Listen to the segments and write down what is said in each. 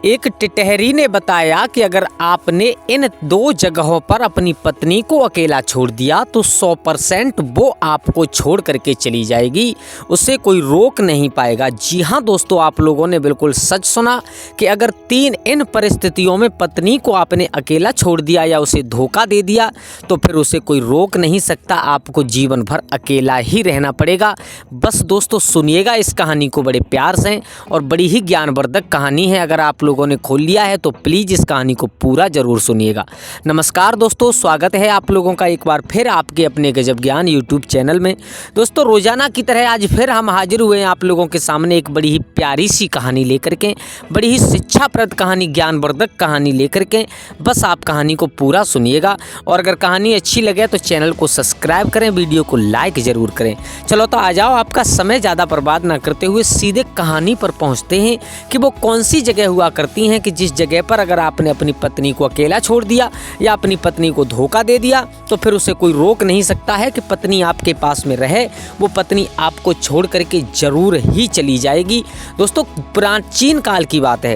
एक टिटहरी ने बताया कि अगर आपने इन 2 जगहों पर अपनी पत्नी को अकेला छोड़ दिया तो 100% वो आपको छोड़ करके चली जाएगी, उसे कोई रोक नहीं पाएगा। जी हाँ दोस्तों, आप लोगों ने बिल्कुल सच सुना कि अगर 3 इन परिस्थितियों में पत्नी को आपने अकेला छोड़ दिया या उसे धोखा दे दिया तो फिर उसे कोई रोक नहीं सकता, आपको जीवन भर अकेला ही रहना पड़ेगा। बस दोस्तों सुनिएगा इस कहानी को बड़े प्यार से, और बड़ी ही ज्ञानवर्धक कहानी है। अगर आप लोगों ने खोल लिया है तो प्लीज़ इस कहानी को पूरा ज़रूर सुनिएगा। नमस्कार दोस्तों, स्वागत है आप लोगों का एक बार फिर आपके अपने गजब ज्ञान यूट्यूब चैनल में। दोस्तों रोज़ाना की तरह आज फिर हम हाजिर हुए हैं आप लोगों के सामने एक बड़ी ही प्यारी सी कहानी लेकर के, बड़ी ही शिक्षाप्रद कहानी, ज्ञानवर्धक कहानी लेकर के। बस आप कहानी को पूरा सुनिएगा, और अगर कहानी अच्छी लगे तो चैनल को सब्सक्राइब करें, वीडियो को लाइक ज़रूर करें। चलो तो आ जाओ, आपका समय ज़्यादा बर्बाद ना करते हुए सीधे कहानी पर पहुँचते हैं कि वो कौन सी जगह हुआ करती हैं कि जिस जगह पर अगर आपने अपनी पत्नी को अकेला छोड़ दिया या अपनी पत्नी को धोखा दे दिया तो फिर उसे कोई रोक नहीं सकता है कि पत्नी आपके पास में रहे। वो पत्नी आपको छोड़ करके ज़रूर ही चली जाएगी। दोस्तों प्राचीन काल की बात है।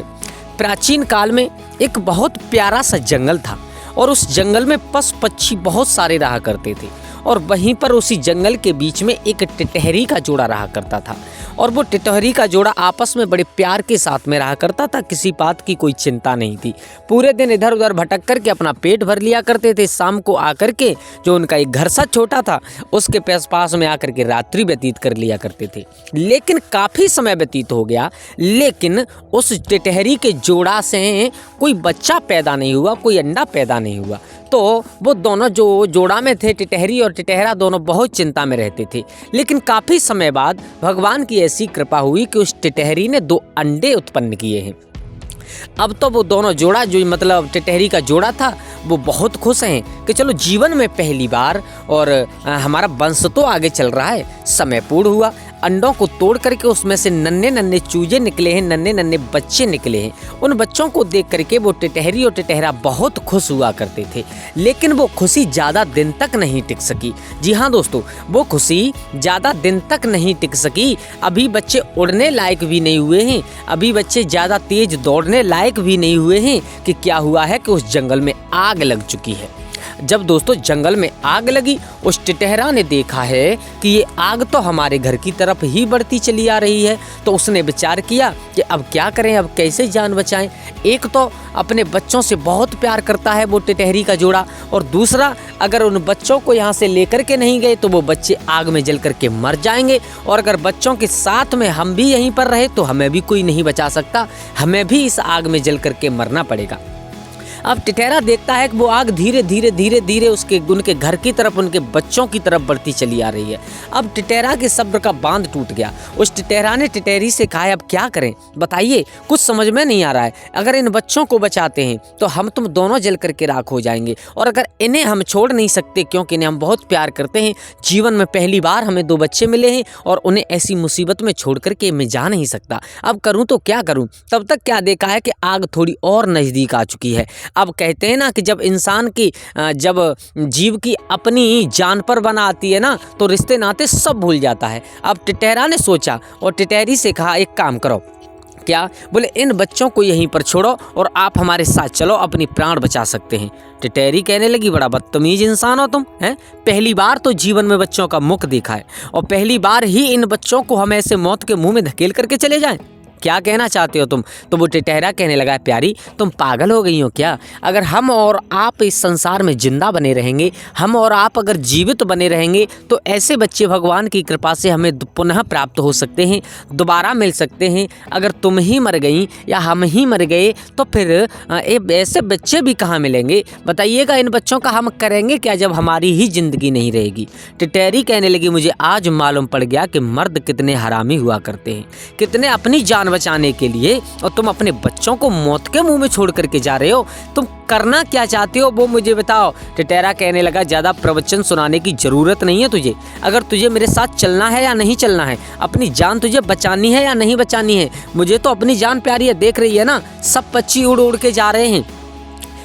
प्राचीन काल में एक बहुत प्यारा सा जंगल था, और उस जंगल में पशु पक्षी बहुत सारे रहा करते थे, और वहीं पर उसी जंगल के बीच में एक टिटहरी का जोड़ा रहा करता था। और वो टिटहरी का जोड़ा आपस में बड़े प्यार के साथ में रहा करता था, किसी बात की कोई चिंता नहीं थी। पूरे दिन इधर उधर भटक करके अपना पेट भर लिया करते थे। शाम को आकर के जो उनका एक घर सा छोटा था उसके पास में आकर के रात्रि व्यतीत कर लिया करते थे। लेकिन काफ़ी समय व्यतीत हो गया, लेकिन उस टिटहरी के जोड़ा से कोई बच्चा पैदा नहीं हुआ, कोई अंडा पैदा नहीं हुआ। तो वो दोनों जो जोड़ा में थे, टिटहरी और टिटहरा, दोनों बहुत चिंता में रहते थे। लेकिन काफ़ी समय बाद भगवान की ऐसी कृपा हुई कि उस टिटहरी ने 2 अंडे उत्पन्न किए हैं। अब तो वो दोनों जोड़ा, जो मतलब टिटहरी का जोड़ा था, वो बहुत खुश हैं कि चलो जीवन में पहली बार और हमारा वंश तो आगे चल रहा है। समय पूर्ण हुआ, अंडों को तोड़ करके उसमें से नन्हे नन्हे चूजे निकले हैं, नन्हे नन्हे बच्चे निकले हैं। उन बच्चों को देख करके वो टिटहरी और टिटहरा बहुत खुश हुआ करते थे। लेकिन वो खुशी ज़्यादा दिन तक नहीं टिक सकी। जी हाँ दोस्तों, वो खुशी ज़्यादा दिन तक नहीं टिक सकी। अभी बच्चे उड़ने लायक भी नहीं हुए हैं, अभी बच्चे ज़्यादा तेज दौड़ने लायक भी नहीं हुए हैं कि क्या हुआ है कि उस जंगल में आग लग चुकी है। जब दोस्तों जंगल में आग लगी, उस टिटहरा ने देखा है कि ये आग तो हमारे घर की तरफ ही बढ़ती चली आ रही है। तो उसने विचार किया कि अब क्या करें, अब कैसे जान बचाएं। एक तो अपने बच्चों से बहुत प्यार करता है वो टिटहरी का जोड़ा, और दूसरा अगर उन बच्चों को यहाँ से लेकर के नहीं गए तो वो बच्चे आग में जल करके मर जाएंगे, और अगर बच्चों के साथ में हम भी यहीं पर रहे तो हमें भी कोई नहीं बचा सकता, हमें भी इस आग में जल करके मरना पड़ेगा। अब टिटहरा देखता है कि वो आग धीरे धीरे धीरे धीरे उनके घर की तरफ, उनके बच्चों की तरफ बढ़ती चली आ रही है। अब टिटहरा के सब्र का बांध टूट गया। उस टिटहरा ने टिटहरी से कहा, अब क्या करें बताइए, कुछ समझ में नहीं आ रहा है। अगर इन बच्चों को बचाते हैं तो हम तुम दोनों जल करके राख हो जाएंगे, और अगर इन्हें हम छोड़ नहीं सकते क्योंकि इन्हें हम बहुत प्यार करते हैं, जीवन में पहली बार हमें 2 बच्चे मिले हैं और उन्हें ऐसी मुसीबत में छोड़ करके मैं जा नहीं सकता। अब करूँ तो क्या करूँ। तब तक क्या देखा है कि आग थोड़ी और नज़दीक आ चुकी है। अब कहते हैं ना कि जब इंसान की, जब जीव की अपनी जान पर बना आती है ना, तो रिश्ते नाते सब भूल जाता है। अब टिटहरा ने सोचा और टिटहरी से कहा, एक काम करो। क्या? बोले इन बच्चों को यहीं पर छोड़ो और आप हमारे साथ चलो, अपनी प्राण बचा सकते हैं। टिटहरी कहने लगी, बड़ा बदतमीज इंसान हो तुम, हैं? पहली बार तो जीवन में बच्चों का मुख देखा है, और पहली बार ही इन बच्चों को हम ऐसे मौत के मुंह में धकेल करके चले जाएं। क्या कहना चाहते हो तुम? तो वो टिटहरा कहने लगा, प्यारी तुम पागल हो गई हो क्या? अगर हम और आप इस संसार में जिंदा बने रहेंगे, हम और आप अगर जीवित बने रहेंगे तो ऐसे बच्चे भगवान की कृपा से हमें पुनः प्राप्त हो सकते हैं, दोबारा मिल सकते हैं। अगर तुम ही मर गई या हम ही मर गए तो फिर ऐसे बच्चे भी कहाँ मिलेंगे? बताइएगा, इन बच्चों का हम करेंगे क्या जब हमारी ही जिंदगी नहीं रहेगी? टिटहरी कहने लगी, मुझे आज मालूम पड़ गया कि मर्द कितने हरामी हुआ करते हैं, कितने अपनी जान बचाने के लिए, और तुम अपने बच्चों को मौत के मुंह में छोड़ करके जा रहे हो। तुम करना क्या चाहते हो वो मुझे बताओ। टिटहरा कहने लगा, ज़्यादा प्रवचन सुनाने की ज़रूरत नहीं है तुझे। अगर तुझे मेरे साथ चलना है या नहीं चलना है, अपनी जान तुझे बचानी है या नहीं बचानी है, मुझे तो अपनी जान प्यारी है। देख रही है ना, सब पक्षी उड़ उड़ के जा रहे हैं।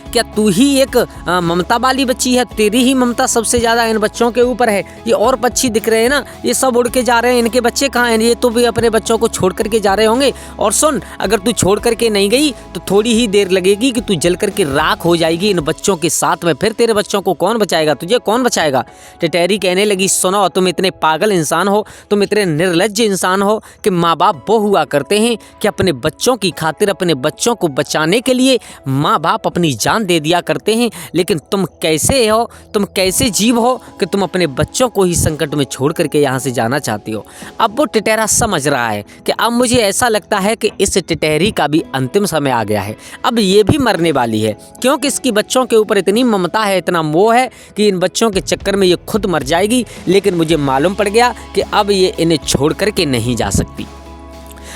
क्या तू ही एक ममता वाली बच्ची है? तेरी ही ममता सबसे ज़्यादा इन बच्चों के ऊपर है। ये और पक्षी दिख रहे हैं ना, ये सब उड़ के जा रहे हैं, इनके बच्चे कहाँ हैं? ये तो भी अपने बच्चों को छोड़ करके जा रहे होंगे। और सुन, अगर तू छोड़ करके नहीं गई तो थोड़ी ही देर लगेगी कि तू जल करके राख हो जाएगी इन बच्चों के साथ में। फिर तेरे बच्चों को कौन बचाएगा? तुझे कौन बचाएगा? टिटहरी कहने लगी, सुनो, तुम इतने पागल इंसान हो, तुम इतने निर्लज्ज इंसान हो कि माँ बाप वो हुआ करते हैं कि अपने बच्चों की खातिर, अपने बच्चों को बचाने के लिए माँ बाप अपनी जान दे दिया करते हैं। लेकिन तुम कैसे हो, तुम कैसे जीव हो कि तुम अपने बच्चों को ही संकट में छोड़ करके यहाँ से जाना चाहती हो। अब वो टिटहरा समझ रहा है कि अब मुझे ऐसा लगता है कि इस टिटहरी का भी अंतिम समय आ गया है, अब ये भी मरने वाली है, क्योंकि इसकी बच्चों के ऊपर इतनी ममता है, इतना मोह है कि इन बच्चों के चक्कर में ये खुद मर जाएगी। लेकिन मुझे मालूम पड़ गया कि अब ये इन्हें छोड़ करके नहीं जा सकती।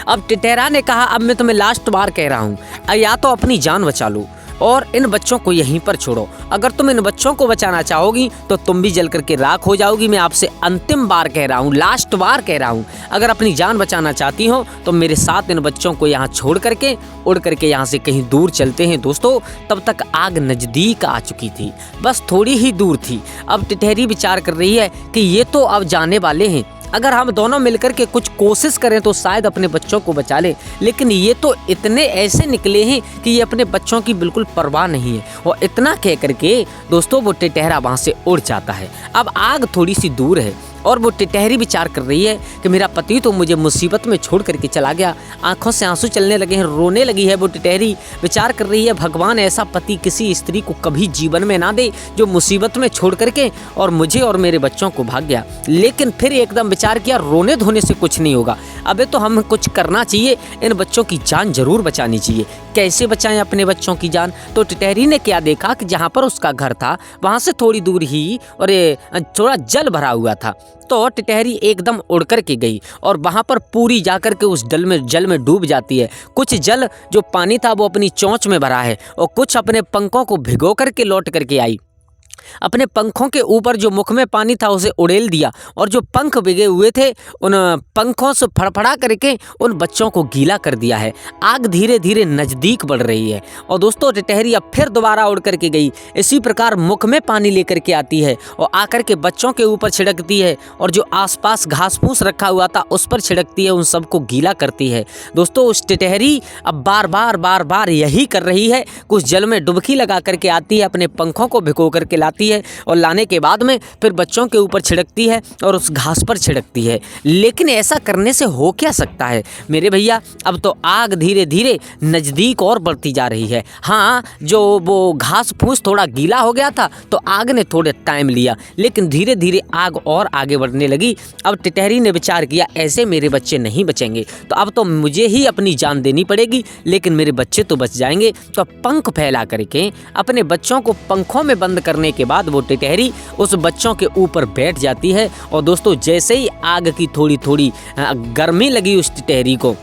अब टिटहरा ने कहा, अब मैं तुम्हें लास्ट बार कह रहा हूँ, या तो अपनी जान बचा लो और इन बच्चों को यहीं पर छोड़ो। अगर तुम इन बच्चों को बचाना चाहोगी तो तुम भी जल करके राख हो जाओगी। मैं आपसे अंतिम बार कह रहा हूँ, लास्ट बार कह रहा हूँ, अगर अपनी जान बचाना चाहती हो तो मेरे साथ इन बच्चों को यहाँ छोड़ करके उड़ करके यहाँ से कहीं दूर चलते हैं। दोस्तों, तब तक आग नज़दीक आ चुकी थी, बस थोड़ी ही दूर थी। अब टिटहरी विचार कर रही है कि ये तो अब जाने वाले हैं, अगर हम दोनों मिलकर के कुछ कोशिश करें तो शायद अपने बच्चों को बचा ले। लेकिन ये तो इतने ऐसे निकले हैं कि ये अपने बच्चों की बिल्कुल परवाह नहीं है। और इतना कह करके दोस्तों वो टिटहरा वहाँ से उड़ जाता है। अब आग थोड़ी सी दूर है और वो टिटहरी विचार कर रही है कि मेरा पति तो मुझे मुसीबत में छोड़ करके चला गया। आंखों से आंसू चलने लगे हैं, रोने लगी है वो टिटहरी। विचार कर रही है, भगवान ऐसा पति किसी स्त्री को कभी जीवन में ना दे जो मुसीबत में छोड़ करके और मुझे और मेरे बच्चों को भाग गया। लेकिन फिर एकदम विचार किया, रोने धोने से कुछ नहीं होगा, अबे तो हमें कुछ करना चाहिए, इन बच्चों की जान जरूर बचानी चाहिए। कैसे बचाएं अपने बच्चों की जान? तो टिटहरी ने क्या देखा कि जहाँ पर उसका घर था वहाँ से थोड़ी दूर ही और थोड़ा जल भरा हुआ था। तो टिटहरी एकदम उड़ कर के गई और वहाँ पर पूरी जाकर के उस जल में डूब जाती है। कुछ जल जो पानी था वो अपनी चोंच में भरा है और कुछ अपने पंखों को भिगो करके लौट करके आई। अपने पंखों के ऊपर जो मुख में पानी था उसे उड़ेल दिया और जो पंख भिगे हुए थे उन पंखों से फड़फड़ा करके उन बच्चों को गीला कर दिया है। आग धीरे धीरे नज़दीक बढ़ रही है और दोस्तों टिटहरी अब फिर दोबारा उड़ करके गई। इसी प्रकार मुख में पानी लेकर के आती है और आकर के बच्चों के ऊपर छिड़कती है और जो आसपास घास फूस रखा हुआ था उस पर छिड़कती है, उन सबको गीला करती है। दोस्तों, उस टिटहरी अब बार बार यही कर रही है। कुछ जल में डुबकी लगा करके आती है, अपने पंखों को भिगो करके लाती है और लाने के बाद में फिर बच्चों के ऊपर छिड़कती है और उस घास पर छिड़कती है। लेकिन ऐसा करने से हो क्या सकता है मेरे भैया? अब तो आग धीरे धीरे नज़दीक और बढ़ती जा रही है। हाँ, जो वो घास फूस थोड़ा गीला हो गया था तो आग ने थोड़े टाइम लिया, लेकिन धीरे धीरे आग और आगे बढ़ने लगी। अब टिटहरी ने विचार किया, ऐसे मेरे बच्चे नहीं बचेंगे, तो अब तो मुझे ही अपनी जान देनी पड़ेगी, लेकिन मेरे बच्चे तो बच जाएंगे। तो पंख फैला करके अपने बच्चों को पंखों में बंद करने के बाद वो टिटहरी उस बच्चों के ऊपर बैठ जाती है। और दोस्तों, जैसे ही आग की थोड़ी थोड़ी गर्मी लगी उस टिटहरी को,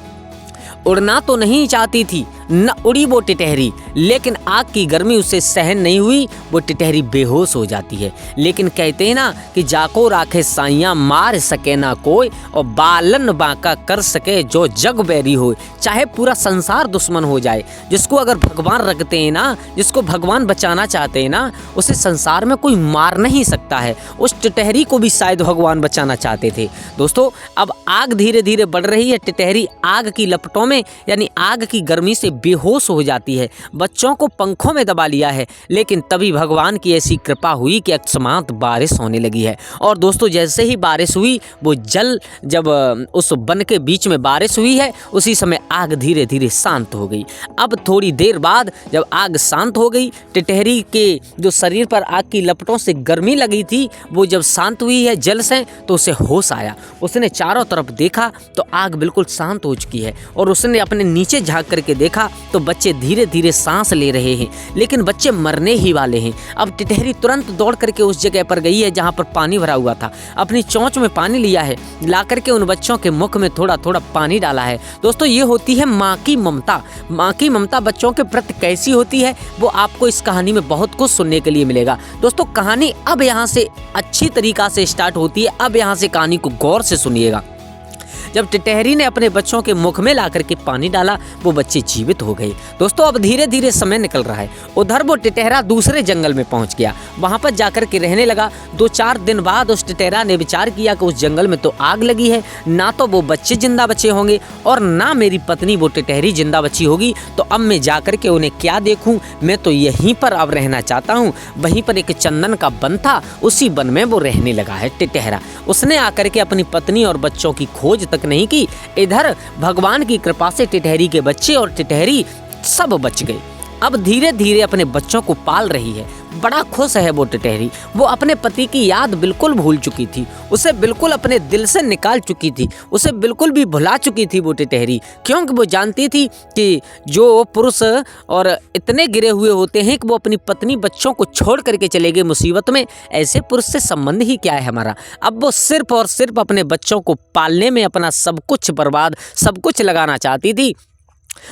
उड़ना तो नहीं चाहती थी, न उड़ी वो टिटहरी, लेकिन आग की गर्मी उसे सहन नहीं हुई, वो टिटहरी बेहोश हो जाती है। लेकिन कहते हैं ना कि जाको राखे साइयाँ मार सके ना कोई, और बालन बांका कर सके जो जग बैरी हो। चाहे पूरा संसार दुश्मन हो जाए, जिसको अगर भगवान रखते हैं ना, जिसको भगवान बचाना चाहते हैं ना, उसे संसार में कोई मार नहीं सकता है। उस टिटहरी को भी शायद भगवान बचाना चाहते थे। दोस्तों, अब आग धीरे धीरे बढ़ रही है। टिटहरी आग की लपटों में यानी आग की गर्मी से बेहोश हो जाती है। बच्चों को पंखों में दबा लिया है, लेकिन तभी भगवान की ऐसी कृपा हुई कि अकस्मात बारिश होने लगी है। और दोस्तों, जैसे ही बारिश हुई, वो जल जब उस वन के बीच में बारिश हुई है, उसी समय आग धीरे धीरे शांत हो गई। अब थोड़ी देर बाद जब आग शांत हो गई, टिटहरी के जो शरीर पर आग की लपटों से गर्मी लगी थी वो जब शांत हुई है जल से, तो उसे होश आया। उसने चारों तरफ देखा तो आग बिल्कुल शांत हो चुकी है और उसने अपने नीचे झांक करके देखा तो बच्चे धीरे धीरे सांस ले रहे हैं, लेकिन बच्चे मरने ही वाले हैं। अब टिटहरी तुरंत दौड़ करके उस जगह पर गई है जहां पर पानी भरा हुआ था। अपनी चोंच में पानी लिया है, ला करके उन बच्चों के मुख में थोड़ा थोड़ा पानी डाला है। दोस्तों, ये होती है माँ की ममता। माँ की ममता बच्चों के प्रति कैसी होती है वो आपको इस कहानी में बहुत कुछ सुनने के लिए मिलेगा। दोस्तों, कहानी अब यहाँ से अच्छी तरीका से स्टार्ट होती है। अब यहाँ से कहानी को गौर से सुनिएगा। जब टिटहरी ने अपने बच्चों के मुख में ला करके पानी डाला, वो बच्चे जीवित हो गए। दोस्तों अब धीरे धीरे समय निकल रहा है। उधर वो टिटहरा दूसरे जंगल में पहुंच गया, वहां पर जाकर के रहने लगा। 2-4 दिन बाद उस टिटहरा ने विचार किया कि उस जंगल में तो आग लगी है, ना तो वो बच्चे जिंदा बचे होंगे और ना मेरी पत्नी वो टिटहरी जिंदा बची होगी, तो अब मैं जाकर के उन्हें क्या देखूं, मैं तो यहीं पर अब रहना चाहता हूं। वहीं पर एक चंदन का वन था, उसी वन में वो रहने लगा है टिटहरा। उसने आकर के अपनी पत्नी और बच्चों की खोज तक नहीं की। इधर भगवान की कृपा से टिटहरी के बच्चे और टिटहरी सब बच गए। अब धीरे धीरे अपने बच्चों को पाल रही है, बड़ा खुश है वो टिटहरी। वो अपने पति की याद बिल्कुल भूल चुकी थी, उसे बिल्कुल अपने दिल से निकाल चुकी थी, उसे बिल्कुल भी भुला चुकी थी वो टिटहरी, क्योंकि वो जानती थी कि जो पुरुष और इतने गिरे हुए होते हैं कि वो अपनी पत्नी बच्चों को छोड़ करके चले गए मुसीबत में, ऐसे पुरुष से संबंध ही क्या है हमारा। अब वो सिर्फ और सिर्फ अपने बच्चों को पालने में अपना सब कुछ बर्बाद, सब कुछ लगाना चाहती थी।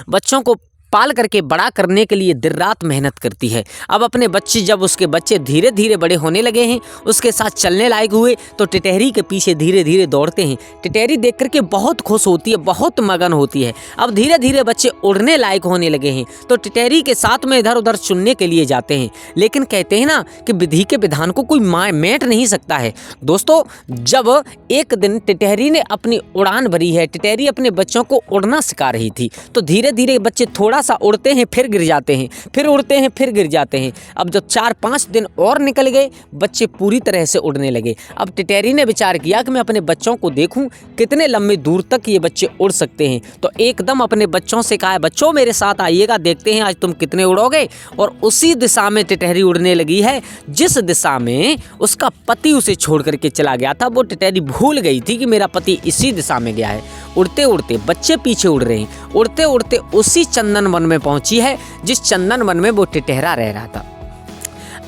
बच्चों को पाल करके बड़ा करने के लिए दिन रात मेहनत करती है। अब अपने बच्चे, जब उसके बच्चे धीरे धीरे बड़े होने लगे हैं, उसके साथ चलने लायक हुए, तो टिटहरी के पीछे धीरे धीरे दौड़ते हैं। टिटहरी देख करके बहुत खुश होती है, बहुत मगन होती है। अब धीरे धीरे बच्चे उड़ने लायक होने लगे हैं, तो टिटहरी के साथ में इधर उधर चुनने के लिए जाते हैं। लेकिन कहते हैं ना कि विधि के विधान को कोई मेट नहीं सकता है। दोस्तों जब एक दिन टिटहरी ने अपनी उड़ान भरी है, टिटहरी अपने बच्चों को उड़ना सिखा रही थी, तो धीरे धीरे बच्चे थोड़ा सा उड़ते हैं, फिर गिर जाते हैं, फिर उड़ते हैं, फिर गिर जाते हैं। अब जब 4-5 दिन और निकल गए, बच्चे पूरी तरह से उड़ने लगे। अब टिटहरी ने विचार किया कि मैं अपने बच्चों को देखूं कितने लंबे दूर तक ये बच्चे उड़ सकते हैं। तो एकदम अपने बच्चों से कहा, बच्चों मेरे साथ आइएगा, देखते हैं आज तुम कितने उड़ोगे। और उसी दिशा में टिटहरी उड़ने लगी है जिस दिशा में उसका पति उसे छोड़ करके चला गया था। वो टिटहरी भूल गई थी कि मेरा पति इसी दिशा में गया है। उड़ते उड़ते बच्चे पीछे उड़ रहे हैं, उड़ते उड़ते उसी चंदन वन में पहुंची है जिस चंदन वन में वो टिटहरा रह रहा था।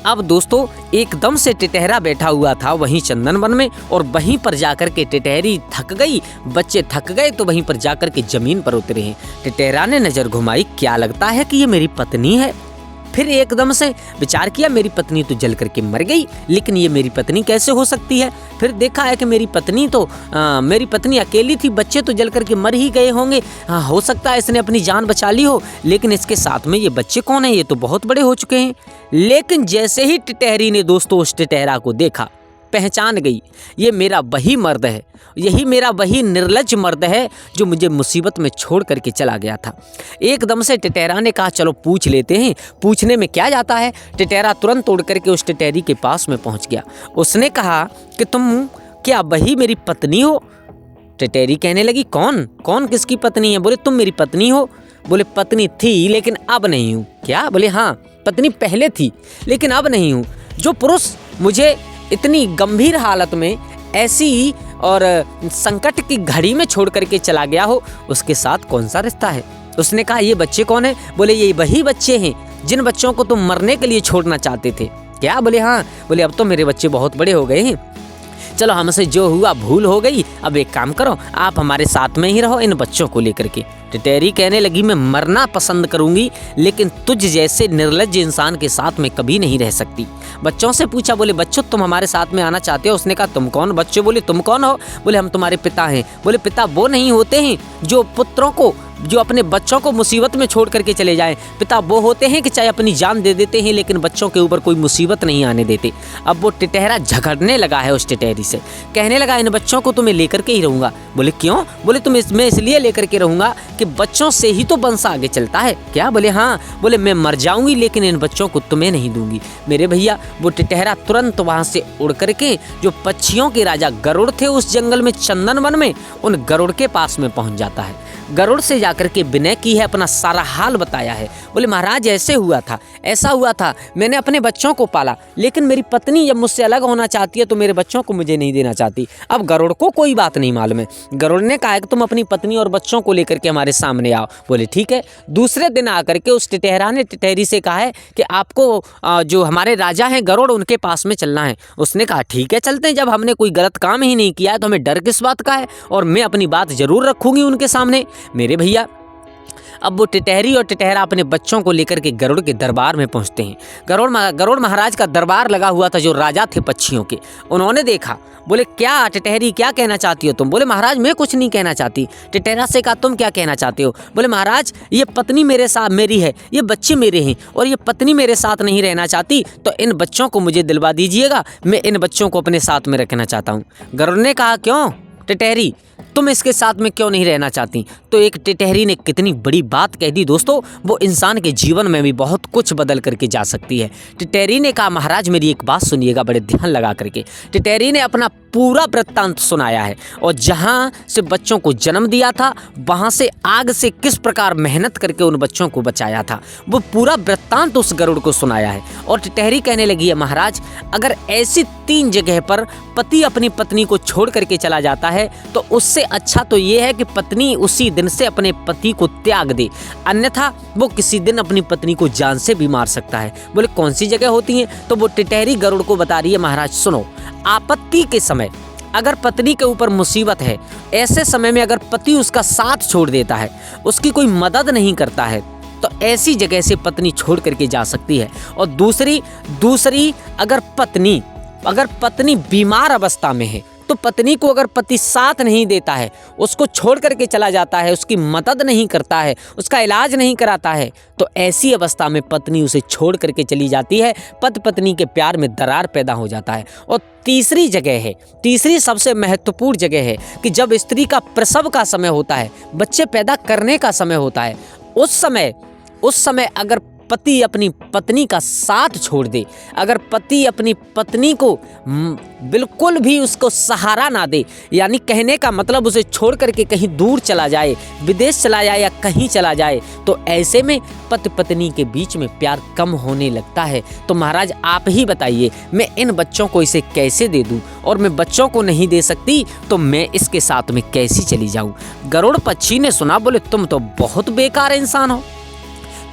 अब दोस्तों एकदम से टिटहरा बैठा हुआ था वहीं चंदन वन में, और वहीं पर जाकर के टिटहरी थक गई, बच्चे थक गए, तो वहीं पर जाकर के जमीन पर उतरे हैं। टिटहरा ने नजर घुमाई, क्या लगता है कि ये मेरी पत्नी है। फिर एकदम से विचार किया, मेरी पत्नी तो जल करके मर गई, लेकिन ये मेरी पत्नी कैसे हो सकती है। फिर देखा है कि मेरी पत्नी अकेली थी, बच्चे तो जल करके मर ही गए होंगे। हो सकता है इसने अपनी जान बचा ली हो, लेकिन इसके साथ में ये बच्चे कौन है, ये तो बहुत बड़े हो चुके हैं। लेकिन जैसे ही टिटहरी ने दोस्तों उस टिटहरा को देखा, पहचान गई, ये मेरा वही मर्द है, यही मेरा वही निर्लज्ज मर्द है जो मुझे मुसीबत में छोड़ करके चला गया था। एकदम से टिटहरा ने कहा, चलो पूछ लेते हैं, पूछने में क्या जाता है। टिटहरा तुरंत उड़ करके उस टिटहरी के पास में पहुंच गया। उसने कहा कि तुम क्या वही मेरी पत्नी हो। टिटहरी कहने लगी, कौन किसकी पत्नी है। बोले तुम मेरी पत्नी हो। बोले पत्नी थी लेकिन अब नहीं हूँ। क्या। बोले हाँ, पत्नी पहले थी लेकिन अब नहीं हूँ। जो पुरुष मुझे इतनी गंभीर हालत में, ऐसी और संकट की घड़ी में छोड़ करके चला गया हो, उसके साथ कौन सा रिश्ता है। उसने कहा, ये बच्चे कौन है। बोले ये वही बच्चे हैं जिन बच्चों को तुम मरने के लिए छोड़ना चाहते थे। क्या। बोले हाँ। बोले अब तो मेरे बच्चे बहुत बड़े हो गए हैं, चलो हमसे जो हुआ भूल हो गई, अब एक काम करो, आप हमारे साथ में ही रहो इन बच्चों को लेकर के। टिटहरी कहने लगी, मैं मरना पसंद करूंगी लेकिन तुझ जैसे निर्लज्ज इंसान के साथ में कभी नहीं रह सकती। बच्चों से पूछा, बोले बच्चों तुम हमारे साथ में आना चाहते हो। उसने कहा, तुम कौन। बच्चे बोले तुम कौन हो। बोले हम तुम्हारे पिता हैं। बोले पिता वो नहीं होते हैं जो अपने बच्चों को मुसीबत में छोड़ करके चले जाएं। पिता वो होते हैं कि चाहे अपनी जान दे देते हैं लेकिन बच्चों के ऊपर कोई मुसीबत नहीं आने देते। अब वो टिटहरा झगड़ने लगा है उस टिटहरी से, कहने लगा, इन बच्चों को तो मैं लेकर के ही रहूंगा। बोले क्यों। बोले मैं इसलिए लेकर के रहूंगा कि बच्चों से ही तो वंश आगे चलता है। क्या। बोले हाँ। बोले मैं मर जाऊंगी लेकिन इन बच्चों को तुम्हें नहीं दूंगी। मेरे भैया वो टिटहरा तुरंत वहां से उड़ करके जो पक्षियों के राजा गरुड़ थे उस जंगल में, चंदन वन में, उन गरुड़ के पास में पहुंच जाता है। गरुड़ से जाकर के विनय की है, अपना सारा हाल बताया है। बोले महाराज ऐसा हुआ था, मैंने अपने बच्चों को पाला लेकिन मेरी पत्नी जब मुझसे अलग होना चाहती है तो मेरे बच्चों को मुझे नहीं देना चाहती। अब गरुड़ को कोई बात नहीं मालूम है। गरुड़ ने कहा कि तुम अपनी पत्नी और बच्चों को लेकर के हमारे सामने आओ। बोले ठीक है। दूसरे दिन आकर के उस टिटहरा ने टिटहरी से कहा है कि आपको जो हमारे राजा हैं गरुड़, उनके पास में चलना है। उसने कहा ठीक है चलते हैं, जब हमने कोई गलत काम ही नहीं किया है तो हमें डर किस बात का है, और मैं अपनी बात जरूर रखूंगी उनके सामने। मेरे भैया अब वो टिटहरी और टिटहरा अपने बच्चों को लेकर के गरुड़ के दरबार में पहुंचते हैं। गरुड़ महाराज का दरबार लगा हुआ था, जो राजा थे पक्षियों के। उन्होंने देखा, बोले क्या टिटहरी क्या कहना चाहती हो तुम? बोले महाराज मैं कुछ नहीं कहना चाहती। टिटहरा से कहा तुम क्या कहना चाहते हो? बोले महाराज ये पत्नी मेरे साथ मेरी है, ये बच्चे मेरे हैं और ये पत्नी मेरे साथ नहीं रहना चाहती, तो इन बच्चों को मुझे दिलवा दीजिएगा, मैं इन बच्चों को अपने साथ में रखना चाहता हूँ। गरुड़ ने कहा क्यों टिटहरी, तुम इसके साथ में क्यों नहीं रहना चाहती? तो एक टिटहरी ने कितनी बड़ी बात कह दी दोस्तों, वो इंसान के जीवन में भी बहुत कुछ बदल करके जा सकती है। टिटहरी ने कहा महाराज मेरी एक बात सुनिएगा बड़े ध्यान लगा करके। टिटहरी ने अपना पूरा वृत्तांत सुनाया है और जहाँ से बच्चों को जन्म दिया था, वहाँ से आग से किस प्रकार मेहनत करके उन बच्चों को बचाया था, वो पूरा वृत्तांत उस गरुड़ को सुनाया है। और टिटहरी कहने लगी है महाराज अगर ऐसी 3 जगह पर पति अपनी पत्नी को छोड़ करके चला जाता है तो उससे अच्छा तो ये है कि पत्नी उसी दिन से अपने पति को त्याग दे, अन्यथा वो किसी दिन अपनी पत्नी को जान से भी मार सकता है। बोले कौन सी जगह होती है? तो वो टिटहरी गरुड़ को बता रही है महाराज सुनो, आपत्ति के समय अगर पत्नी के ऊपर मुसीबत है, ऐसे समय में अगर पति उसका साथ छोड़ देता है, उसकी कोई मदद नहीं करता है, तो ऐसी जगह से पत्नी छोड़ करके जा सकती है। और दूसरी अगर पत्नी बीमार अवस्था में है, तो पत्नी को अगर पति साथ नहीं देता है, उसको छोड़ करके चला जाता है, उसकी मदद नहीं करता है, उसका इलाज नहीं कराता है, तो ऐसी अवस्था में पत्नी उसे छोड़ करके चली जाती है, पति पत्नी के प्यार में दरार पैदा हो जाता है। और तीसरी सबसे महत्वपूर्ण जगह है कि जब स्त्री का प्रसव का समय होता है, बच्चे पैदा करने का समय होता है, उस समय अगर पति अपनी पत्नी का साथ छोड़ दे, अगर पति अपनी पत्नी को बिल्कुल भी उसको सहारा ना दे, यानी कहने का मतलब उसे छोड़ करके कहीं दूर चला जाए, विदेश चला जाए या कहीं चला जाए, तो ऐसे में पति पत्नी के बीच में प्यार कम होने लगता है। तो महाराज आप ही बताइए मैं इन बच्चों को इसे कैसे दे दूं, और मैं बच्चों को नहीं दे सकती तो मैं इसके साथ में कैसी चली जाऊं? गरुड़ पक्षी ने सुना, बोले तुम तो बहुत बेकार इंसान हो,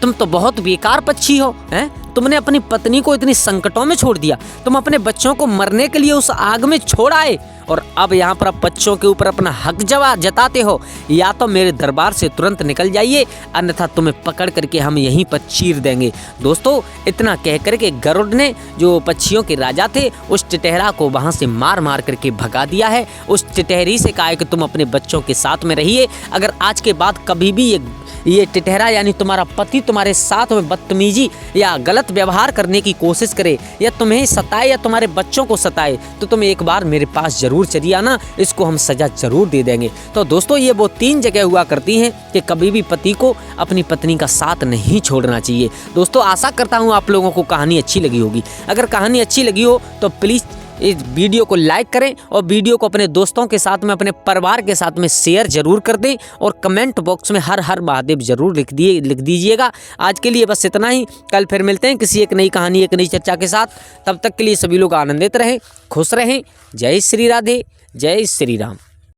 तुम तो बहुत बेकार पक्षी हो, हैं? तुमने अपनी पत्नी को इतनी संकटों में छोड़ दिया, तुम अपने बच्चों को मरने के लिए उस आग में छोड़ आए, और अब यहाँ पर आप बच्चों के ऊपर अपना हक जताते हो। या तो मेरे दरबार से तुरंत निकल जाइए, अन्यथा तुम्हें पकड़ करके हम यहीं पर चीर देंगे। दोस्तों इतना कह करके गरुड़ ने, जो पक्षियों के राजा थे, उस टिटहरा को वहाँ से मार करके भगा दिया है। उस टिटहरी से कहा है कि तुम अपने बच्चों के साथ में रहिए, अगर आज के बाद कभी भी ये टिटहरा यानी तुम्हारा पति तुम्हारे साथ में बदतमीजी या गलत व्यवहार करने की कोशिश करे, या तुम्हें सताए या तुम्हारे बच्चों को सताए, तो तुम एक बार मेरे पास जरूर चलिए आना, इसको हम सजा जरूर दे देंगे। तो दोस्तों ये वो 3 जगह हुआ करती हैं कि कभी भी पति को अपनी पत्नी का साथ नहीं छोड़ना चाहिए। दोस्तों आशा करता हूँ आप लोगों को कहानी अच्छी लगी होगी। अगर कहानी अच्छी लगी हो तो प्लीज़ इस वीडियो को लाइक करें और वीडियो को अपने दोस्तों के साथ में, अपने परिवार के साथ में शेयर जरूर कर दें, और कमेंट बॉक्स में हर हर महादेव जरूर लिख दीजिएगा। आज के लिए बस इतना ही, कल फिर मिलते हैं किसी एक नई कहानी, एक नई चर्चा के साथ। तब तक के लिए सभी लोग आनंदित रहें, खुश रहें। जय श्री राधे, जय श्री राम।